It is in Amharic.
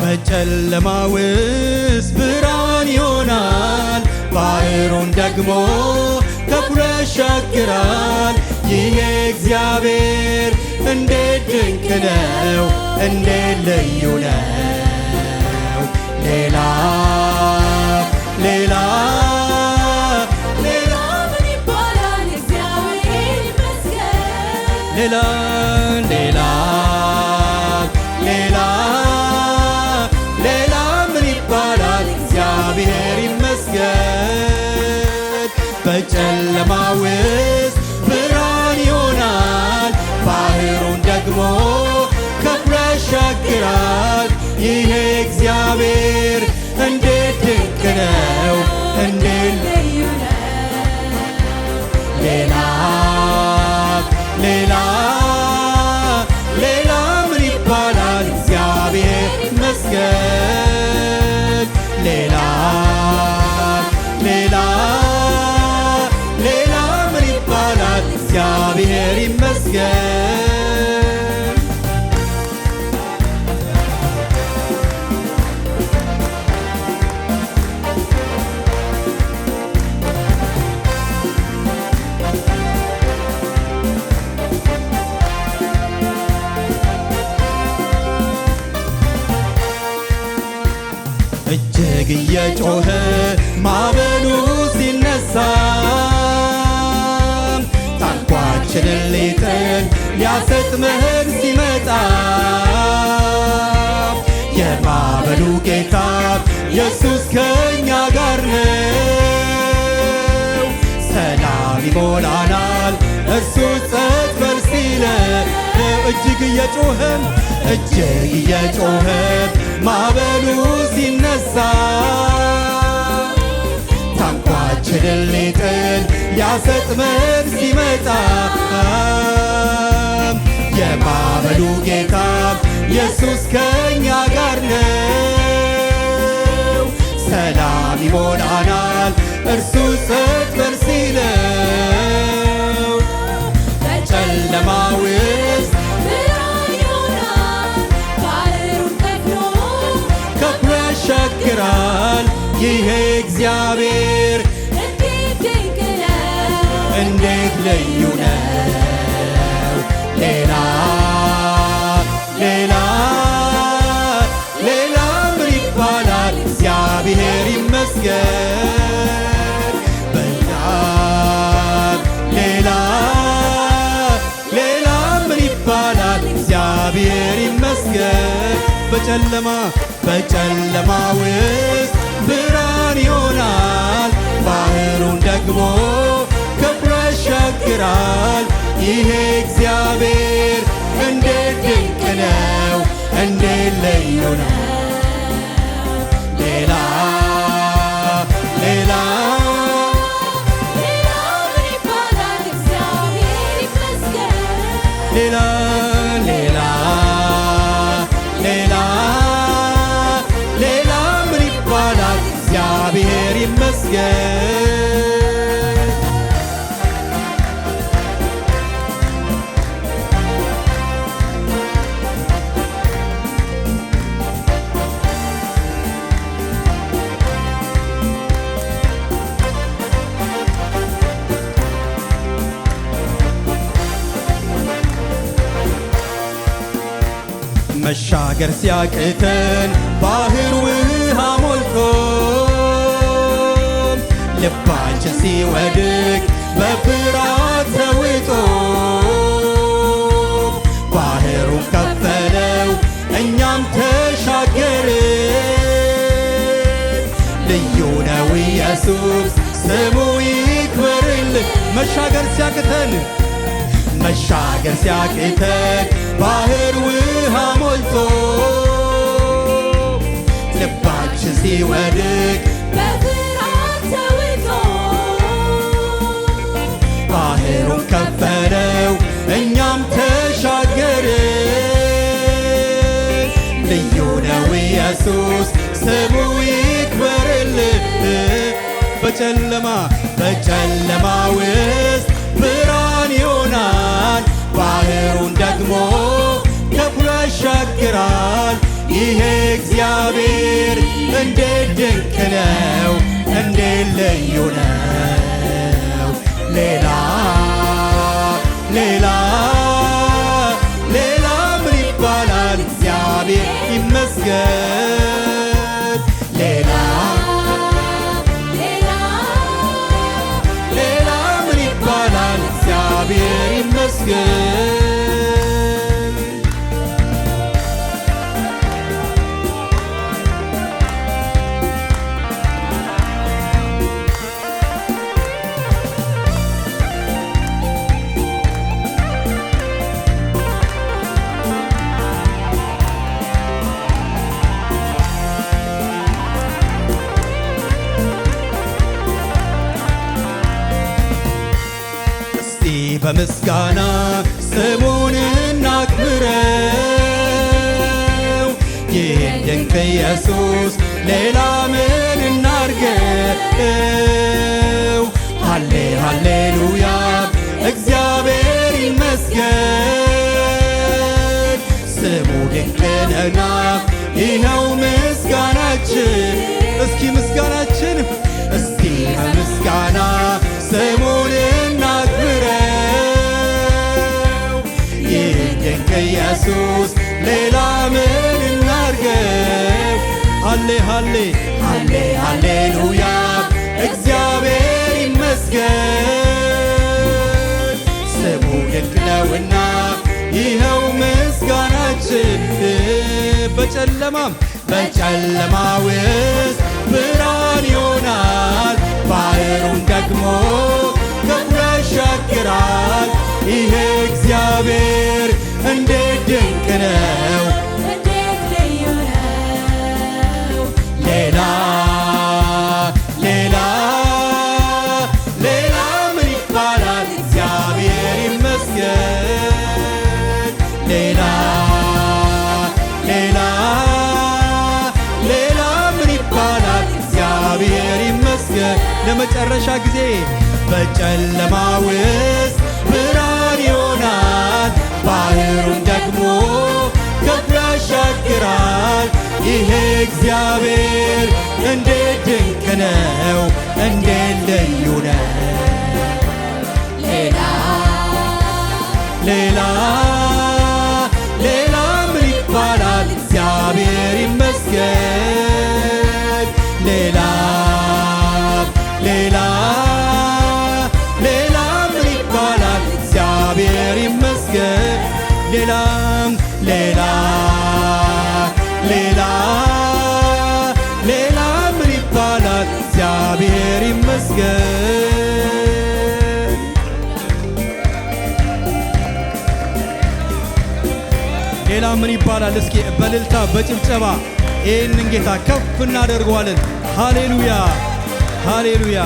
በጨለማ ውስጥ ብርሃን ይሆናል። ባህሩን ደግሞ ከፍሎ ያሻግራል። ይሄ እግዚአብሔር እንዴት ድንቅ ነው! እንዴት ልዩ ነው! ሌላ ሌላ ሌላ ምን ይባላል? እግዚአብሔር ይመስገን። ሌላ ሌላ ሌላ ሌላ ምን ይባላል? እግዚአብሔር ይመስገን። በጨለማ ውስጥ ብርሃን ይሆናል። ባህሩን ደግሞ ከፍሎ ያሻግራል። ይሄ እግዚአብሔር እንዴት ድንቅ ነው! እንዴት ልዩ ነው! ሌላ ሌላ ሌላ ምን ይባላል? እግዚአብሔር ይመስገን። ሌላ ሌላ ሌላ ምን ይባላል? እግዚአብሔር ይመስገን። እጅግ እየጮኸ ማዕበሉ ሲነሳ ታንኳችንን ሊጥል ሊያሰጥመን ሲመጣ የማዕበሉ ጌታ ኢየሱስ ከእኛ ጋር ነው። ሰላም ይሞላናል እርሱ ጸጥ በል ሲለን። እጅግ እየጮኸ ማዕበሉ ሲነሳ ታንኳችንን ሊጥል ሊያሰጥመን ሲመጣ የማዕበሉ ጌታ ኢየሱስ ከእኛ ጋር ነው። ሰላም ይሞላናል እርሱ ጸጥ በል ሲለው። በጨለማ ውስጥ ብርሃን ይሆናል። ባህሩን ከፍሎ ያሻግራል። ይሄ እግዚአብሔር እንዴት ድንቅ ነው! እንዴት ልዩ ነው! ሌላ ሌላ ሌላ ምን ይባላል? እግዚአብሔር ይመስገን። በጣም ሌላ ሌላ ምን ይባላል? እግዚአብሔር ይመስገን። በጨለማ ውስጥ ብርሃን ይሆናል። ባህሩን ደግሞ ከፍሎ ያሻግራል። ይሄ እግዚአብሔር እንዴት ድንቅ ነው! እንዴት ልዩ ነው! ሌላ ሌላ ሌላ ምን ይባላል? እግዚአብሔር ይመስገን። ሌላ ሌላ ሌላ ሌላ ምን ይባላል? እግዚአብሔር ይመስገን። መሻገር ሲያቅተን ባህር ውሃ ሞልቶ ልባችን ሲወድቅ በፍርሃት ተውጦ ባህሩን ከፈለው እኛም ተሻገርን። ልዩ ነው ኢየሱስ ስሙ ይክበርልን። መሻገር ሲያቅተን ባህር ውሃ ሞልቶ ልባችን ሲወድቅ በፍርሃት ተውጦ ባህሩን ከፈለው እኛም ተሻገርን። ልዩ ነው ኢየሱስ ስሙ ይክበርልን። በጨለማ ውስጥ ብርሃን ይሆናል። ባህሩን ደግሞ ከፍሎ ያሻግራል። ይሄ እግዚአብሔር እንዴት ድንቅ ነው፣ እንዴት ልዩ ነው። ሌላ ሌላ ሌላ ምን ይባላል? እግዚአብሔር ይመስገን። ሌላ ሌላ ምን ይባላል? እግዚአብሔር ይመስገን። በምስጋና ስሙን እናክብረው። ይህን ድንቅ ኢየሱስ ሌላ ምን እናርገው? ሃሌ ሃሌሉያ እግዚአብሔር ይመስገን። ስሙ ድንቅ ነውና ይኸው ምስጋናችን። እስኪ ምስጋናችን እስቲ በምስጋና ስሙን ኢየሱስ ሌላ ምን እናርገው? ሃሌ ሃሌ ሃሌ ሃሌሉያ እግዚአብሔር ይመስገን። ስሙ ድንቅ ነውና ይኸው ምስጋናችን። በጨለማ ውስጥ ብርሃን ይሆናል፣ ባህሩን ደግሞ ከፍሎ ያሻግራል። ይሄ እግዚአብሔር እንዴት ድንቅ ነው፣ እንዴት ልዩ ነው። ሌላ ሌላ ሌላ ምን ይባላል? እግዚአብሔር ይመስገን። ሌላ ሌላ ሌላ ምን ይባላል? እግዚአብሔር ይመስገን። ለመጨረሻ ጊዜ በጨለማ ውስጥ ብርሃን ይሆናል፣ ባህሩን ደግሞ ከፍሎ ያሻግራል። ይሄ እግዚአብሔር እንዴት ድንቅ ነው፣ እንዴት ልዩ ነው። ሌላ ሌላ ሌላ ምን ይባላል? እግዚአብሔር ይመስገን። ሌላ ሌላ ሌላ ምን ይባላል? እግዚአብሔር ይመስገን። ሌላ ሌላ ሌላ ሌላ ምን ይባላል? እግዚአብሔር ይመስገን። ሌላ ምን ይባላል? እስኪ በእልልታ በጭብጨባ ይህንን ጌታ ከፍ እናደርገዋለን። ሃሌሉያ ሃሌሉያ።